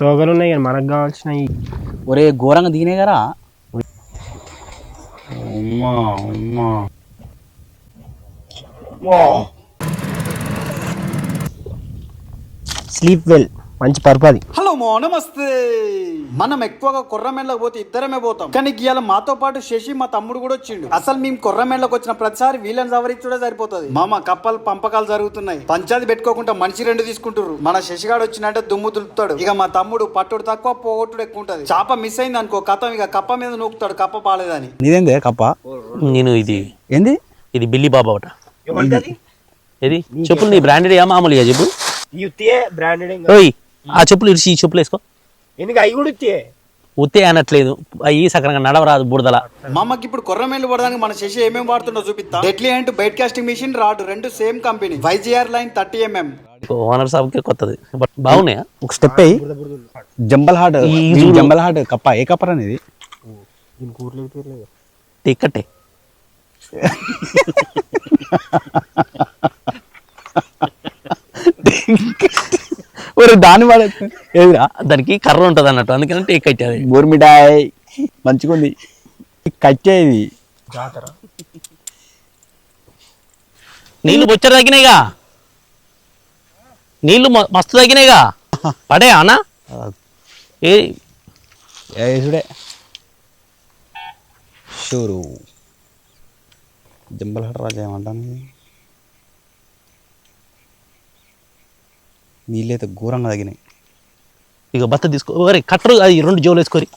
తోకలు ఉన్నాయి కానీ మనకు కావాల్సినవి ఒరే ఘోరంగా దిగినాయి కదా. స్లీప్ వెల్, మంచి పర్పది. హలో నమస్తే. మనం ఎక్కువగా కొర్రమేళ్ళకి పోతే ఇద్దరమే పోతాం, కానీ ఇవాళ మాతో పాటు శశి మా తమ్ముడు కూడా వచ్చిండు. అసలు మేము కొర్రమేళ్ళకి వచ్చిన ప్రతిసారి వీళ్ళని సవరించుడే సరిపోతుంది. మామ కప్పలు పంపకాలు జరుగుతున్నాయి, పంచాయతీ పెట్టుకోకుండా మనిషి 2 తీసుకుంటారు. మన శశిగాడు వచ్చినట్టే దుమ్ము దులుపుతాడు. ఇక మా తమ్ముడు పట్టుడు తక్కువ పోగొట్టుడు ఎక్కువ ఉంటది. చేప మిస్ అయింది అనుకో కథం, ఇక కప్ప మీద నూకుతాడు కప్ప పాలేదని. నీదేందే కప్ప? నేను ఇది ఏంది ఇది బిల్లి బాబా ఒకట. ఇది చెప్పులు నీ బ్రాండెడ్ మామూలుగా చెప్పు. ఓయ్ ఆ చెప్పులు ఇడిచి ఈ చెప్పులు వేసుకో. ఎందుకు అవి కూడా ఉత్తే అనట్లేదు, అవి సకరంగా నడవరాదు బుడదల. మా అమ్మకి ఇప్పుడు కొర్రమేళ్ళు పడడానికి మన శశి ఏమేమి వాడుతుండో చూపిస్తా. Deadly and bait casting mission rod 2 same company, YGR line 30mm. Owner సాబ్కే కొత్తది, బట్ బాగున్నాయా? ఒక స్టెప్ అయ్యి జంబల్ హార్ట్. జంబల్ హార్ట్ కప్ప ఏ కప్పర్ అనేది? టిక్కటే దాని వాడే ఏదిరా, దానికి కర్ర ఉంటది అన్నట్టు, అందుకని టేక్ కట్టేది. బోర్మిటాయ్ మంచిగా ఉంది కట్టేది. నీళ్లు బొచ్చరు తగ్గినాయిగా, నీళ్లు మస్తు తగ్గినాయిగా. పడే అన్నా ఏసుడే షూరు. జంబల్ హార్ట్ రాజా ఏమంటాను. నీళ్ళైతే ఘోరంగా తగినాయి. ఇక బత్త తీసుకో, ఒరే కట్టరు అది 2 జోలు వేసుకోరి.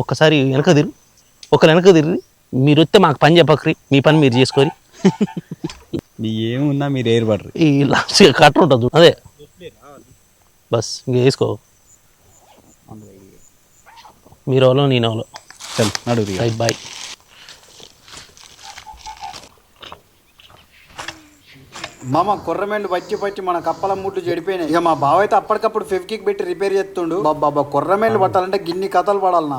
ఒక్కసారి వెనక తిరు, ఒకరు వెనక తిరిగి మీరు వస్తే మాకు పని చెప్పకరి, మీ పని మీరు చేసుకోరి. ఏమున్నా మీరు ఏర్పడరు. ఈ లాస్ట్ కట్టర్ ఉంటుంది అదే బస్, ఇంక వేసుకో. మీరు ఎవరో నేను ఎవరో. చల్ నడు రైట్ బాయ్. మామ కొర్రమేళ్ళు పచ్చి మన కప్పల ముట్లు చెడిపోయినాయి. ఇక మా బావ అయితే అప్పటికప్పుడు ఫెవికిక్ పెట్టి రిపేర్ చేస్తుండు. బాబా కొర్రమేళ్ళు పట్టాలంటే గిన్ని కథలు పడాలనా.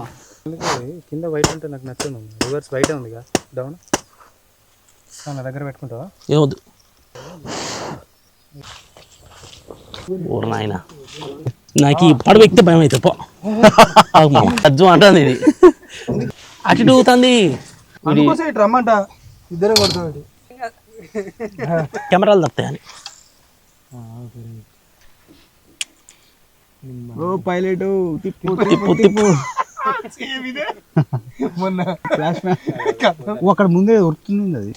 కింద వైట్ ఉంటే నాకు నచ్చదు. రివర్స్ వైట్ ఉంది డౌన్ నా దగ్గర పెట్టుకుంటావా? ఏమొద్దు ఊరు నాయన, నాకు ఈ పడవ ఎక్కితే భయం అయితే పో. అజ్జు అంటుంది ఇది అటు ఊగుతుంది. రమ్మంట ఇద్దరే కొడుతుంది. కెమెరాలు తప్పుతాయని. ఓ పైలట్ తిప్పు తిప్పు తిప్పు. మొన్న ఫ్లాష్ మ్యాన్ అక్కడ ముందే ఉరుకుతుంది అది.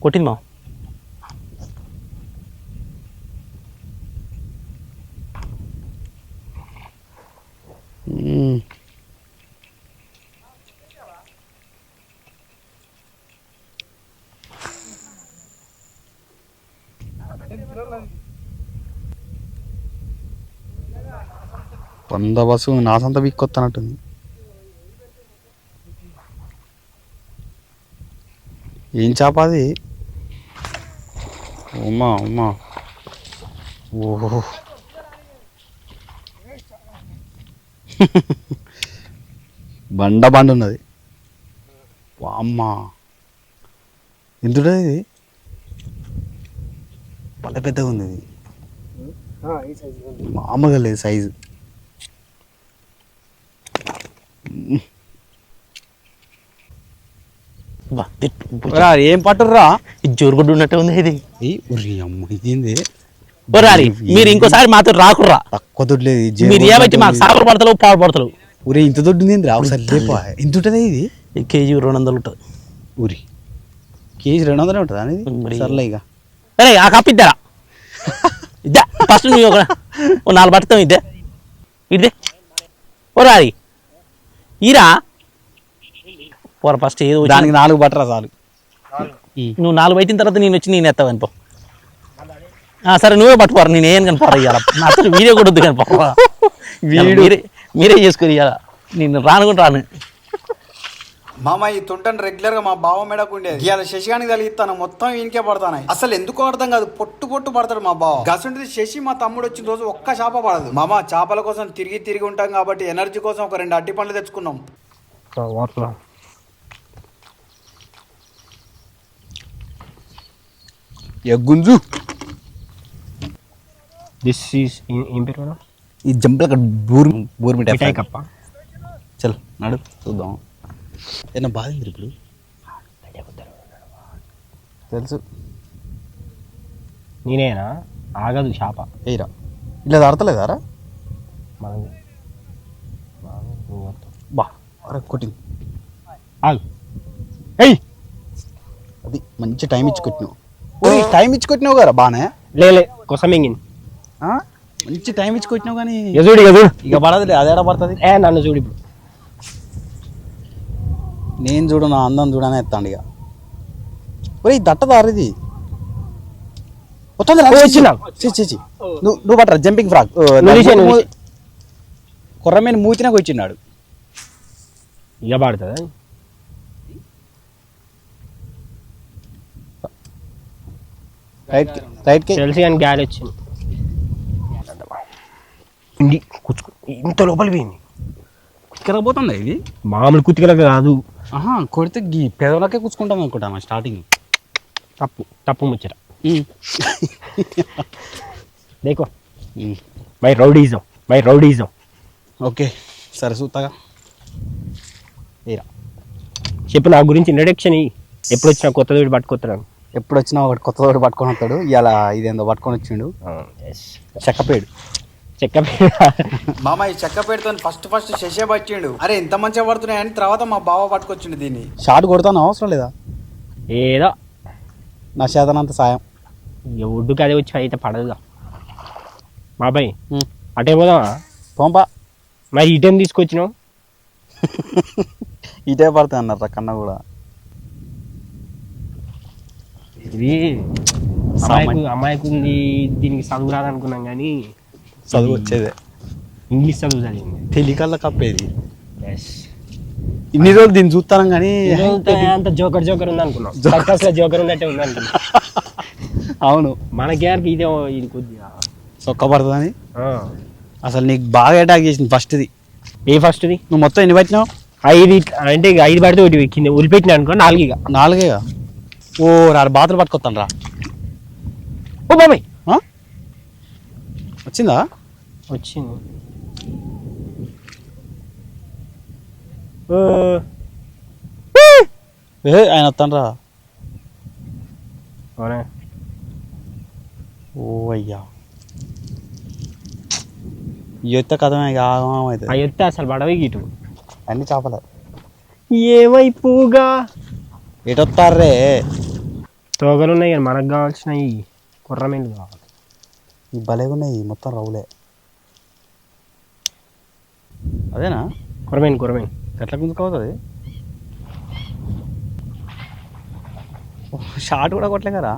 కొట్టింది మా వంద బస్సు నా సొంత బిక్కొత్తనట్టుంది. ఏం చేప అది? ఉమ్మా ఉమ్మా ఓహో బండ ఉన్నది. అమ్మా ఎందుకు ఇది పళ్ళ పెద్దగా ఉంది. ఇది మామూలుగా లేదు సైజు. ఏం పట్టుర్రా? ఇది జోరుగుడ్డు ఉన్నట్టే ఉంది ఇది. అమ్మ ఇదేంది? మీరు ఇంకోసారి మాతో రాకుర్రా. తక్కువ దొడ్లేదు మీరు ఏమైతే మాకు సాగులు పడతలేవు పాడు పడతలేవు. ఊరి ఇంత దొడ్డు ఉంది రా. ఒకసారి లేపా. ఎంత ఉంటుంది ఇది? కేజీ 200 ఉంటుంది. ఊరి కేజీ 200 ఉంటుంది అనేది. సర్లే ఇక అరే ఆ కప్పిద్దారా ఇద్దా ఫస్ట్ నువ్వు ఒక 4 పట్టుతాం. ఇద్దే ఇద్దే ఓ రారి ఈరా పోరా ఫస్ట్ ఏదో దానికి 4 బట్టరా చాలు. నువ్వు 4 పెట్టిన తర్వాత నేను వచ్చి నేను ఎత్తావు కనిపో. సరే నువ్వే పట్టుకోరా, నేను ఏం కనిపోరా ఇవ్వాల. అసలు వీడియో కూడా వద్దు కనిపోరా. మీరే చేసుకుని ఇవ్వాల, నేను రాను కూడా రాను. మామ ఈ తుంటని రెగ్యులర్ గా మా బావ మెడకు ఉండేది. ఇవాళ శశిగానికి తగిలిస్తాను మొత్తం ఈయనకే పడతానాయి. అసలు ఎందుకో అర్థం కాదు, పొట్టు పడతాడు మా బావ. గసుంటిది శశి మా తమ్ముడు వచ్చిన రోజు ఒక్క చేప పడదు. మామ చేపల కోసం తిరిగి ఉంటాం కాబట్టి ఎనర్జీ కోసం ఒక 2 అట్టి పండ్లు తెచ్చుకున్నాం. గుంజు దిస్ ఈస్ ఏం పేరు మేడం? ఈ జంపల బూరు మిఠాయి మిఠాయి కప్ప. చల్ నడు చూద్దాం. ఏమన్నా బాధ ఉంది ఇప్పుడు తెలుసు. నేనేనా? ఆగదు చేప. ఏరా ఇలా ఆడతలేదారా? మనది బా అరే కొట్టింది. ఆగు. ఏయ్ అది మంచి టైం ఇచ్చి కొట్టినావు. టైం ఇచ్చి కొట్టినావు కదా బానే. లేలే కోసం మింగింది. మంచి టైం ఇచ్చి కొట్టినావు కానీ ఎదుడు ఎదుడు ఇక పడదులే. అదేడా పడుతుంది. నన్ను చూడు ఇప్పుడు. నేను చూడు నా అందం చూడనే ఎత్తాండి ఇక. ఒరే దట్టదారిది వచ్చినా నువ్వు పట్టరా జంపింగ్ ఫ్రాక్ కుర్రమేని మూతినాకు వచ్చిన్నాడు. ఇక పడుతుందా? రైట్కి తెలిసి కానీ గాలి వచ్చింది. కూర్చుకో. ఇంత లోపలి పోయింది. కుతికరపోతుందా ఇది? మామూలు కుతికలకు కాదు. కొడితే పెదవులకే కూర్చుకుంటాం అనుకుంటాను స్టార్టింగ్. తప్పు ముచ్చట. దేకో మై రౌడీజం. ఓకే సరే చూస్తాగా. చెప్పు నా గురించి ఇంట్రడక్షన్. ఎప్పుడు వచ్చినా కొత్త తోటి పట్టుకొస్తాను. ఎప్పుడు వచ్చినా ఒకటి కొత్త తోటి పట్టుకొని వస్తాడు. ఇలా ఇదేందో పట్టుకొని వచ్చిండు. చెక్కపేడు మామ ఈ చెక్కపేడుతో ఫస్ట్ శశే పట్టిండు. అరే ఎంత మంచిగా పడుతున్నాయని తర్వాత మా బావ పట్టుకొచ్చిండు దీన్ని. షార్ట్ కొడతాను అవసరం లేదా? ఏదో నా చేతనంత సాయం. ఒడ్డుకి అదే వచ్చి అయితే పడదుగా. బాబాయ్ అటే పోదామా? పంపా. మరి ఇటేం తీసుకొచ్చినావు? ఇటే పడతాయి అన్నారు కన్నా కూడా. ఇది అమ్మాయికి ఉంది. దీనికి చదువు రాదనుకున్నాం కానీ చదువు వచ్చేదే. ఇంగ్లీష్ చదువు చదివింది. తెలికల్లా కప్పేది. ఇన్ని రోజులు దీన్ని చూస్తాను కానీ అంత జోకర్ ఉంది అనుకున్నాం. జోకర్ ఉన్నట్టే ఉంది అనుకున్నాం. అవును మనకేరికి ఇదే ఇది కొద్దిగా సొక్క పడుతుందని. అసలు నీకు బాగా అటాక్ చేసింది ఫస్ట్ది. ఏ ఫస్ట్ది? నువ్వు మొత్తం ఎన్ని పట్టినావు? 5. అంటే 5 పడితే ఒకటి కింద ఉలిపెట్టినా అనుకో. 4 4 ఓ రాడు బాతులు పట్టుకొస్తాను రా. ఓ బాబాయ్ వచ్చిందా? వచ్చింది. ఆయన వస్తాను రా. ఓ అయ్యా ఎత్త కథమే అవుతుంది. ఆ ఎత్తే అసలు పడవి గీటు అన్ని చేపలే. ఏమైపుగా ఎటొత్తారే? తోగలు ఉన్నాయి కానీ మనకు కావాల్సినవి కుర్రమేలు కావాలి. ఈ భలేగా ఉన్నాయి మొత్తం రౌలే. అదేనా కుర్రమేను ఎట్లా గుంజుకోవుతుంది? షార్ట్ కూడా కొట్టలే కదా.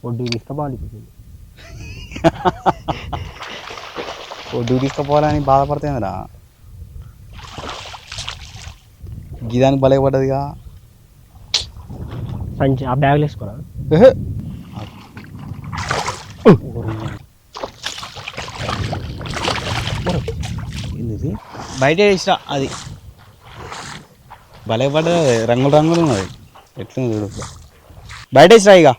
ఒడ్డు తీసుకుపోవాలి. ఒడ్డు తీసుకుపోవాలని బాధపడుతుందిరా. గీదానికి భలే పడ్డదిగా. సంచి ఆ బ్యాగ్లు వేసుకోరా. బయట వేసిరా. అది భలే పడ్డది. రంగులు ఉన్నది. ఎట్లుంది చూడు. బయట వేసిరా ఇక.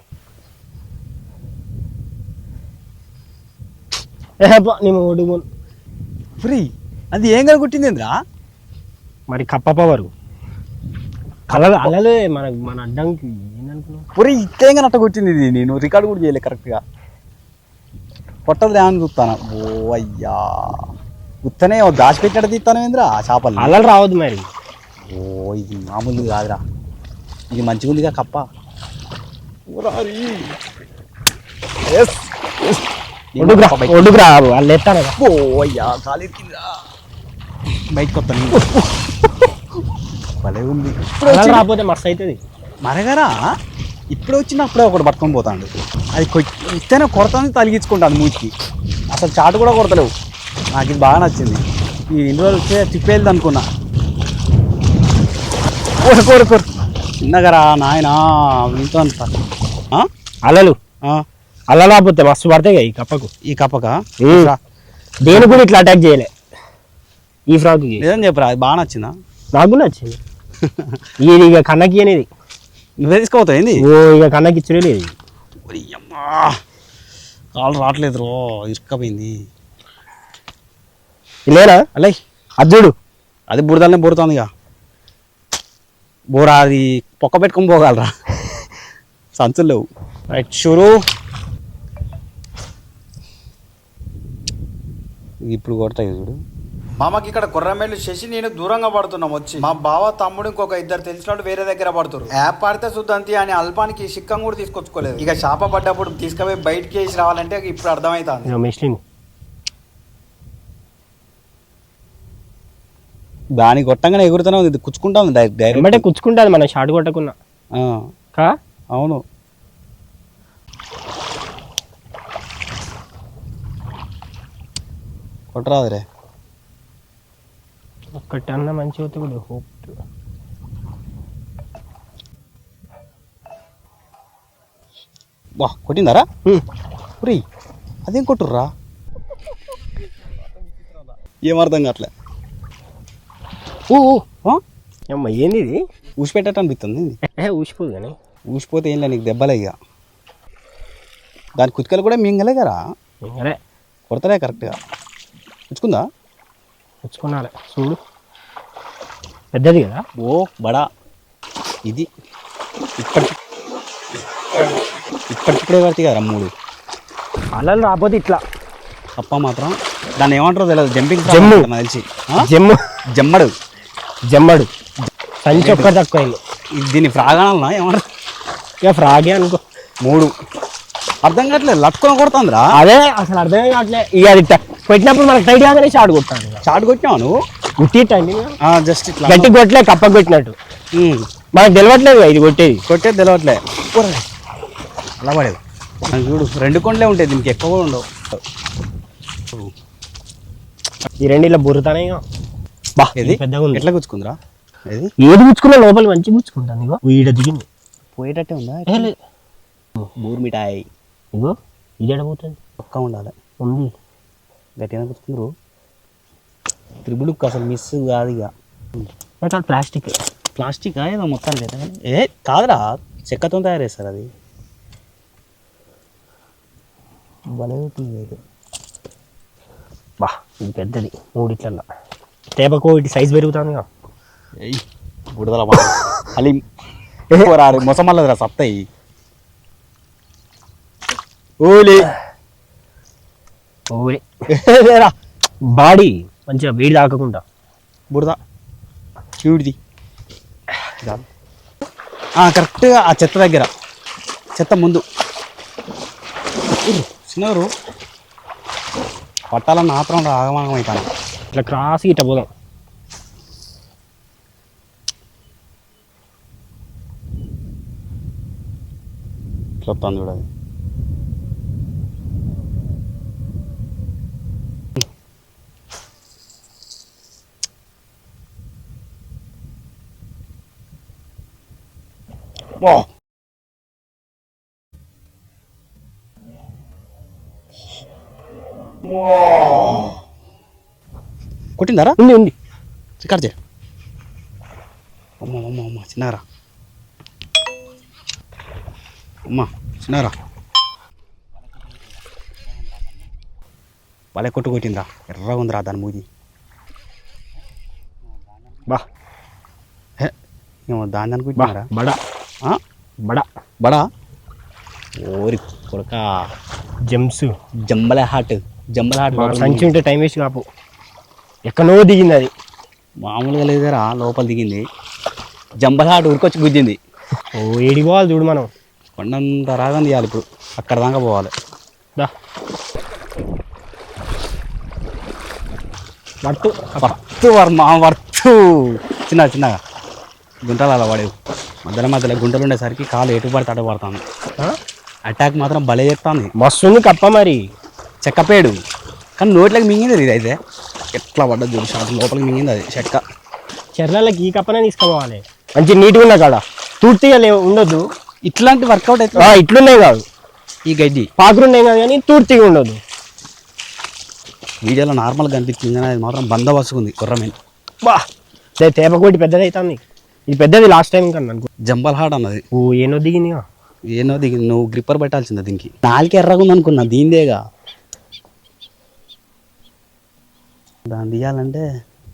నేను ఒడ్డు ఫ్రీ. అది ఏం కదా కుట్టిందిరా? మరి కప్ప పవరు అలలే మన అడ్డంకి ఏందనుకున్నావు? పురి ఇత్తేంగా నట్ట కొట్టింది ఇది. నేను రికార్డు కూడా చేయలే కరెక్ట్గా. కొట్టదు అని చూస్తాను. ఓ అయ్యా గుత్తనే దాచిపెట్టాడు తీస్తాను ఏంద్రా ఆ చేపలు. అలలు రావద్దు మరి. ఓ ఇది మామూలుది కాదురా. ఇది మంచిగా ఉందిగా కప్ప. ఒడ్డుకురా వాళ్ళు ఎత్తాను. ఓ అయ్యా కాలు ఎక్కిందిరా. బయటకు వస్తాను. భలే ఉంది. రాకపోతే మస్తు అవుతుంది. మరగరా ఇప్పుడు వచ్చిన అప్పుడే ఒకటి పట్టుకొని పోతాడు. అది ఇస్తేనే కొడతాను తలిగించుకుంటాను మూతికి. అసలు చాటు కూడా కొడతలేవు. నాకు ఇది బాగా నచ్చింది. ఈ 2 రోజులు వచ్చే తిప్పేది అనుకున్నా. కోరు చిన్నగరా నాయన ఇంత అంత అలలు అలా రాకపోతే మస్తు పడతాయి ఈ కప్పకు. ఈ కప్పక దేని కూడా ఇట్లా అటాక్ చేయలే. ఈ ఫ్రాక్ లేదని చెప్పరా. అది బాగా నచ్చిందా? నాకు కూడా నచ్చింది. ఇది ఇక కన్నకి అనేది నువ్వే తీసుకోపోతావు ఏంది ఓ ఇక కన్నకి ఇచ్చడే లేదు. అమ్మా కాళ్ళు రావట్లేదు రో ఇరుక్కపోయింది లేనా అలై అద్దుడు అది బురదలనే బోరుతుంది ఇక బోరా అది పొక్క పెట్టుకొని పోగలరా సంచులు లేవు రైట్ షూరు ఇప్పుడు కొడతాయి చూడు మామకి ఇక్కడ కొర్రమేళ్ళు శశి నేను దూరంగా పడుతున్నాం వచ్చి మా బావ తమ్ముడు ఇంకొక ఇద్దరు తెలిసిన వాళ్ళు వేరే దగ్గర పడుతారు యాప్ ఆడితే శుద్ధంతి అని అల్పానికి సిక్కం కూడా తీసుకొచ్చుకోలేదు ఇక చేప పడ్డప్పుడు తీసుకుపోయి బయటికి వేసి రావాలంటే ఇప్పుడు అర్థమవుతుంది ఇక మిషన్ దాని కొట్టంగానే ఎగురుతూనే ఉంది కుచ్చుకుంటా ఉంది వెంబటే డైరెక్ట్ కుచ్చుకుంటుంది మనం షార్ట్ కొట్టకున్నా కా అవును కొట్టరాదురే ఒక్కటి అన్న మంచి అవుతుంది కూడా హోప్ వా కొట్టిందారా పురి అదేం కొట్టుర్రా ఏమర్థం కావట్లే అమ్మ ఏంది ఇది ఊసిపెట్టేట అనిపిస్తుంది ఊసిపోదు కానీ ఊసిపోతే ఏం లే నీకు దెబ్బలే ఇక దాని కుతికలు కూడా మింగలే కదా ఇంకలే కొడతలే కరెక్ట్గా కుచ్చుకుందా తెచ్చుకున్నాలే చూడు పెద్దది కదా ఓ బడా ఇది ఇప్పటికిప్పుడే పడుతుంది కదా మూడు అలా రాకపోతే ఇట్లా తప్ప మాత్రం దాన్ని ఏమంటారో తెలియదు జంపింగ్ జమ్ము. నాకు తెలిసి జమ్ము జమ్మడు జమ్మడు సంచి ఒక్కటి తక్కువ దీన్ని ఫ్రాగానన్నా ఏమంటారు ఇక ఫ్రాగే అనుకో మూడు అర్థం కావట్లేదు లట్టుకొని కొడుతుందిరా అదే అసలు అర్థమే కావట్లే ఇక అది పెట్టినప్పుడు మనకు టైట్ కాగానే షార్ట్ కొట్టాను షార్ట్ కొట్టినావు నువ్వు ఉట్టి టైం జస్ట్ ఇట్లా గట్టి కొట్టలే కప్ప కొట్టినట్టు మనకు తెలియట్లేదు ఇది కొట్టేది కొట్టేది తెలియట్లే అలా పడేది నాకు చూడు 2 కొండలే ఉంటాయి దీనికి ఎక్కువ కూడా ఉండవు ఈ రెండు ఇలా బుర్రతానే ఇక బా ఏది పెద్దగా ఉంది ఎట్లా గుచ్చుకుందిరా ఏది ఏది గుచ్చుకున్నా లోపల మంచి గుచ్చుకుంటాను ఇగో ఈడ దిగింది పోయేటట్టే ఉందా ఏ లేదు. బూర్ మిఠాయి ఇగో ఇది ఎడబోతుంది పక్క ఉండాలి ఉంది గట్టిగా గుచ్చుకుందరు త్రిబులుక్ అసలు మిస్ కాదు ఇక అట్లా ప్లాస్టిక్ ప్లాస్టిక్ ఏదో మొత్తానికి అయితే ఏ కాదురా చెక్కతో తయారు చేస్తారు అది భలే ఉంటుంది అయితే బా ఇది పెద్దది మూడిట్లల్లో తేపకో ఇటు సైజ్ పెరుగుతుంది ఇక ఏయ్ బుడదల అలి రారు మొసమల్లదిరా సత్తాయి ఓలే ఓరే బాడీ మంచిగా వేడి తాకకుండా బుడద చూడిది కరెక్ట్గా ఆ చెత్త దగ్గర చెత్త ముందు చిన్నవారు పట్టాలన్న ఆత్రం ఆగమాగం అవుతాను ఇట్లా క్రాస్ ఇట్లా పోదాం ఇట్లా వస్తాను చూడది కొట్టిందారా ఉంది ఉంది రికార్డ్ చేయ అమ్మ అమ్మ అమ్మ చిన్నారా అమ్మ చిన్నారా భలే కొట్టిందా ఎర్రగా ఉందిరా దాని మూది బా ఏమో దాని బా అనుకుంటున్నారా బడా బడా బడా ఓరి కొడక జెమ్స్ జంబలే హాట్ సంచి ఉంటే టైం వేస్ట్ కాపు ఎక్కడో దిగింది అది మామూలుగా లేదురా లోపల దిగింది జంబల్ హాట్ ఉరికొచ్చి గుద్దింది ఓ ఏడి పోవాలి చూడు మనం కొండంత రాగం తీయాలి ఇప్పుడు అక్కడ దాకా పోవాలి దా మట్టు వర్తు వర్తు చిన్నగా గుంటలు అలా పడేవు మధ్యలో గుంటలు ఉండేసరికి కాలు ఎటు పడితే అటు పడుతుంది అటాక్ మాత్రం భలే చెప్తాంది మస్తు ఉంది కప్ప మరి చెక్కపేడు కానీ నోట్లోకి మింగింది ఇది అయితే ఎట్లా పడ్డది చూడు షాట్ లోపలికి మింగింది అది చెక్క చర్లకి ఈ కప్పనే తీసుకోవాలి మంచి నీట్గా ఉన్న కాడ తూర్తిగా ఉండొద్దు ఇట్లాంటి వర్కౌట్ అయితే ఇట్లున్నాయి కాదు ఈ గడ్డి పాకురున్నాయి కాదు కానీ తూర్తిగా ఉండదు వీడియోలో నార్మల్గా కనిపించింది కానీ అది మాత్రం బందోబస్తుకుంది కుర్రమేను బా తేపకోటి పెద్దది అవుతుంది ఇది పెద్దది లాస్ట్ టైం కన్నా అనుకో. జంబల్ హార్డ్ అన్నది. ఓ ఏనో దిగింది ఏనో దిగి నువ్వు గ్రిప్పర్ పెట్టాల్సిందే దీనికి. నాలుగు ఎర్రగా ఉంది అనుకున్నా దీనిదేగా. దాన్ని తీయాలంటే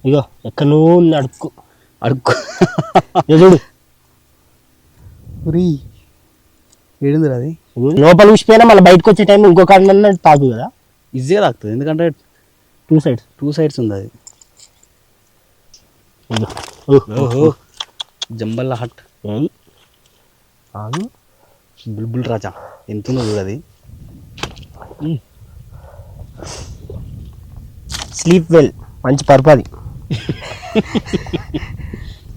ఇగో ఎక్కడ నువ్వు అడుక్కు అడుక్కు చూడు ఏడింది అది. లోపల ఊసిపోయినా మళ్ళీ బయటకు వచ్చే టైం ఇంకొక తాగు కదా, ఈజీగా తాగుతుంది ఎందుకంటే టూ సైడ్స్ ఉంది అది. ఓహో జంబల్ హట్ బుల్బుల్ రాజా ఎంత ఉందో చూడు అది. స్లీప్ వెల్ మంచి పరుపు.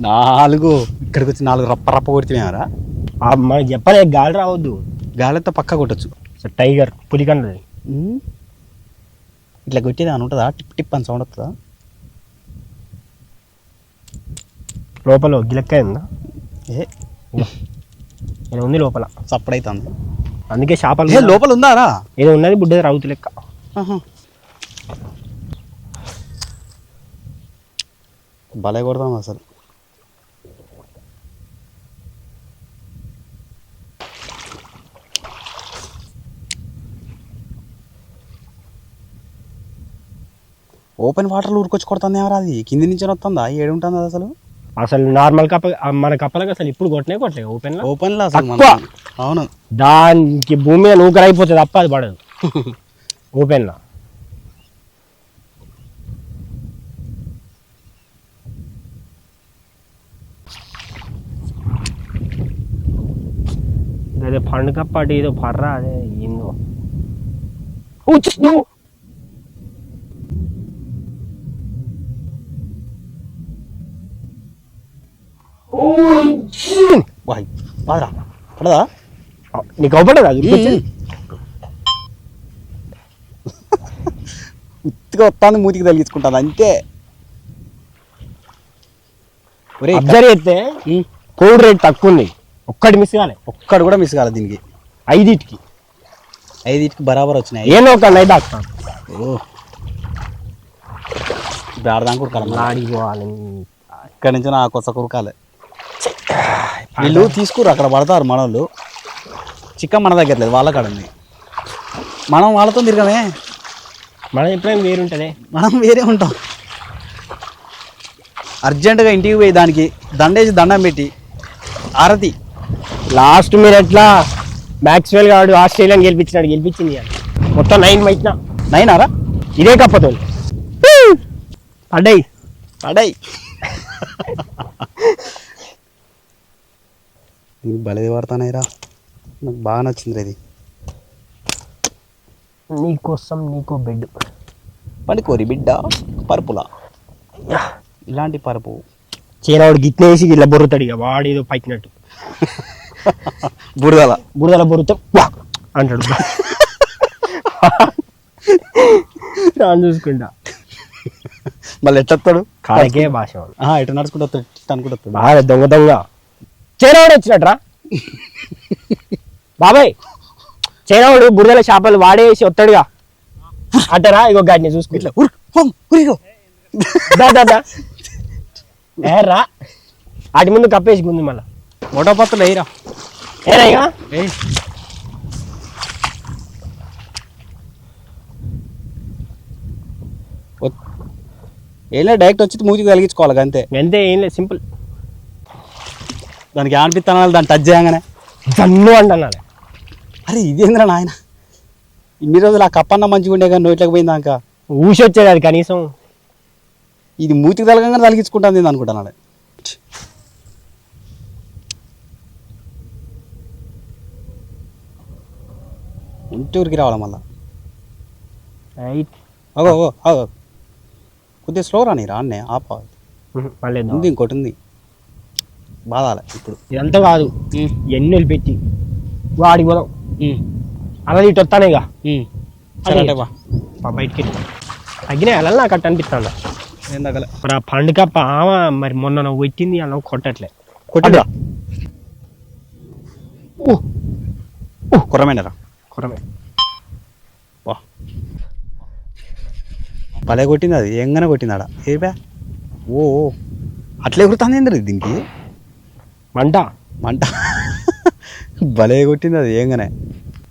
4 ఇక్కడికి వచ్చి 4 రప్ప కొడితేమేమరా. మనకి చెప్పలే గాలి రావద్దు, గాలితో పక్కా కొట్టచ్చు. టైగర్ పులికన్నది ఇట్లా కొట్టేది అని ఉంటుందా, టిప్ టిప్ అని సౌండ్ వస్తుందా? లోపల గిలక్కాయ ఉందా? ఏదో ఉంది లోపల, సప్పుడు అవుతుంది. అందుకే చేపలు లోపల ఉందారా? ఏదో ఉన్నది బుడ్డది రౌతు లెక్క. భలే కొడతాం అసలు. ఓపెన్ వాటర్లో ఊరుకొచ్చి కొడుతుంది ఎవరా? అది కింది నుంచి వస్తుందా? ఏడు ఉంటుంది అది అసలు? అసలు నార్మల్ కప్ప మన కప్పలకు అసలు ఇప్పుడు కొట్టలే ఓపెన్ లో అసలు. అవును, దానికి భూమి మీద నూకర అయిపోతుంది తప్ప అది పడదు ఓపెన్ లో. అదే పండు కప్ప అటు ఏదో పర్రా అదే ఏందో. పడదా పడదా నీకు అవపడదా? ఉత్తిగా వస్తాను మూతికి తగిలించుకుంటాను అంతే. అబ్జర్వ్ చేస్తే కోడ్ రేట్ తక్కువ ఉంది, ఒక్కటి మిస్ కాలే. ఒక్కడు కూడా మిస్ కాలేదు దీనికి. 5 బరాబర్ వచ్చినాయి. ఏదో ఒక నైట్ ఆస్తాను. బేడదాకా కురకాలి, ఆడిపోవాలి. ఇక్కడి నుంచి నా కొత్త కురకాలి. వీళ్ళు తీసుకురు అక్కడ పడతారు మనోళ్ళు. చికెన్ మన దగ్గర లేదు, వాళ్ళ కాడ ఉంది. మనం వాళ్ళతో తిరగమే, మనం ఎప్పుడైనా వేరుంటుంది. మనం వేరే ఉంటాం. అర్జెంటుగా ఇంటికి పోయి దానికి దండేసి దండం పెట్టి ఆరతి. లాస్ట్ మీరు ఎట్లా మ్యాక్స్వెల్ గాడు ఆస్ట్రేలియాని గెలిపించింది మొత్తం 9 మైట్న 9 ఆరా ఇదే కప్పతో పడ్డాయి. నీకు బలది పడతానాయిరా, నాకు బాగా నచ్చింది ఇది. నీకోసం నీకో బెడ్ పండుకోరి బిడ్డ పరుపులా. ఇలాంటి పరుపు చీరవాడు గిట్నేసి ఇట్లా బొర్రుతాడు, ఇక వాడు ఏదో పైకినట్టు బురదల బొర్రుతో అంటాడు. చూసుకుంటా మళ్ళీ ఎట్లొస్తాడు? కాలకే భాష ఎట్లా నడుచుకుంటూ వస్తాడు అనుకుంటా. బాగా దొంగ చీరవాడు వచ్చినట్రా బాబాయ్. చీరవాడు బురదల చేపలు వాడేసి వస్తాడుగా అంటారా? ఇగో గాడిని చూసుకుంటా రా వాటి ముందు కప్పేసి ముందు మళ్ళా మోటో పత్తులు వేయరా. ఏరా ఇక ఏం లేదు, డైరెక్ట్ వచ్చి మూతికి కలిగించుకోవాలి అంతే. అంతే, ఏం లేదు, సింపుల్. దానికి అనిపిస్తాను దాన్ని టచ్ చేయగానే జన్ను అంటున్నాను. అరే ఇదేంద్రా నాయన, ఇన్ని రోజులు ఆ కప్పన్న మంచిగా ఉండే కానీ నోట్లోకి పోయిందాక ఊసి వచ్చేది అది కనీసం. ఇది మూతికి తలగంగానే తలిగించుకుంటాను అనుకుంటాను. ఉంటే ఊరికి రావాలి మళ్ళా. అగో కొద్దిగా స్లో రాని రాన్నే ఆప ఉంది, ఇంకోటి ఉంది బాధాలే. ఇప్పుడు ఇదంతా కాదు, ఎన్నెలు పెట్టి వాడికి పోదాం అలా ఇటు వస్తానే ఇక బయటికి తగ్గినాయి అలా నాకు అట్ట అనిపిస్తాను. ఏం తగ్గలే మరి ఆ పండుగ మరి మొన్న నువ్వు పెట్టింది అలా కొట్టట్లే. కొట్టిరా కొరమేనరా కొరమే భలే కొట్టింది అది, ఎంగనే కొట్టింది ఆడ. ఏ బ్యా ఓ అట్లే ఎగురుతుంది ఏంద్రీ దీనికి. మంట మంట భలే కొట్టింది అది ఏంగానే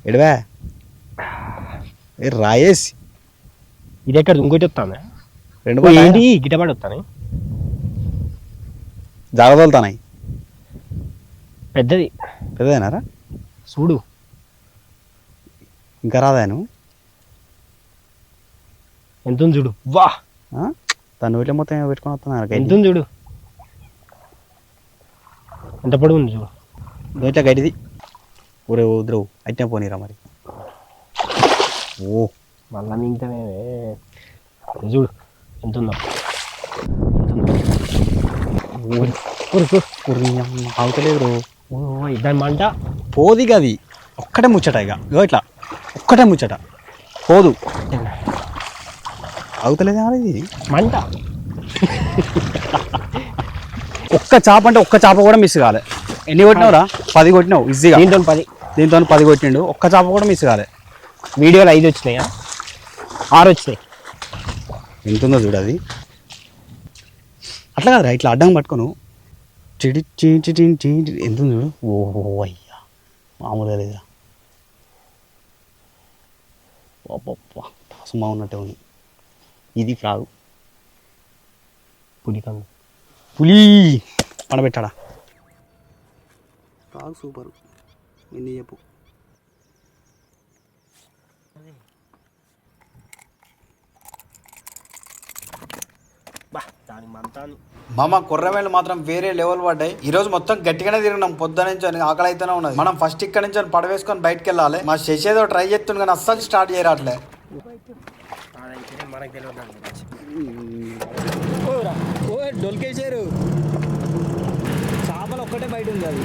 ఎడవా రాయేసి ఇది ఎక్కడ ఇంకోటి వస్తాను రెండు ఏంటి గిటపడి వస్తాను జాగ్రత్తలుతానాయి పెద్దది పెద్దదేనారా చూడు ఇంకా రాదాను ఎంత ఉంది చూడు వా తను నోట్లో మొత్తం పెట్టుకొని వస్తున్నారు ఎంత ఉంది చూడు ఎంత పొడుగు ఉంది చూడు నోట్లో గడిది ఊరే ఉద్రవు అట్నే పోనీరా మరి ఓ మళ్ళా మింగతానే చూడు ఎంత ఉందో అవుతలేదు దాని మంట పోది గది ఒక్కటే ముచ్చట ఇక ఇగో ఇట్లా ఒక్కటే ముచ్చట పోదు అవుతలేదా ఇది మంట ఒక్క చేప అంటే ఒక్క చేప కూడా మిస్ కాలే ఎన్ని కొట్టినావురా 10 కొట్టినావు ఈజీగా దీంతో 10 కొట్టిండు ఒక్క చేప కూడా మిస్ కాలే వీడియోలో 5 వచ్చినాయా 6 వచ్చినాయి ఎంత ఉందో చూడు అది అట్లా కాదురా ఇట్లా అడ్డం పట్టుకోను చిడి ఎంత ఉంది చూడు ఓహో అయ్యా మామూలుగా లేదురా సుమా ఉన్నట్టే ఉంది ఇది ఫ్రాగు పులి పడబెట్టాడా ఫ్రాగ్ సూపర్ ఎన్ని చెప్పు మామ కొర్రమేలు మాత్రం వేరే లెవెల్ పడ్డాయి ఈ రోజు మొత్తం గట్టిగానే తిరిగినాం పొద్దు నుంచి అని ఆకలి అయితేనే ఉన్నది మనం ఫస్ట్ ఇక్కడ నుంచి పడవేసుకొని బయటకు వెళ్ళాలి మా శశేదో ట్రై చేస్తుంది కానీ అస్సలు స్టార్ట్ చేయరాట్లే డొల్కేసారు చేపలు ఒక్కటే బయట ఉంది అది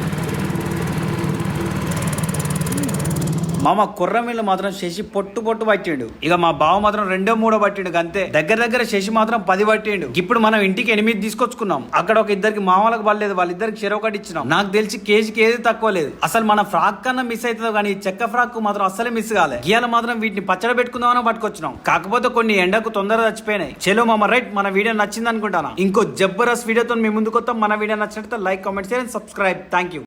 మామ కొర్రమీళ్ళు మాత్రం శశి పొట్టు పట్టిండు ఇక మా బావ మాత్రం 2 3 పట్టిండు అంతే దగ్గర శశి మాత్రం 10 పట్టిండు ఇప్పుడు మనం ఇంటికి 8 తీసుకొచ్చుకున్నాం అక్కడ ఒక ఇద్దరికి మామలకు పడలేదు వాళ్ళిద్దరికి చెరొకటి ఇచ్చినాం నాకు తెలిసి కేజీకి ఏది తక్కువ లేదు అసలు మన ఫ్రాక్ కన్నా మిస్ అవుతుందో కానీ చెక్క ఫ్రాక్ మాత్రం అస్సలే మిస్ కాలే గీయాల మాత్రం వీటిని పచ్చడి పెట్టుకుందామని పట్టుకొచ్చినాం కాకపోతే కొన్ని ఎండకు తొందరగా చచ్చిపోయినాయి చలో మామ రైట్ మన వీడియో నచ్చింది అనుకుంటాను ఇంకో జబర్దస్త్ వీడియోతో మీ ముందుకు వస్తాం మన వీడియో నచ్చినట్టు like comment share and subscribe thank you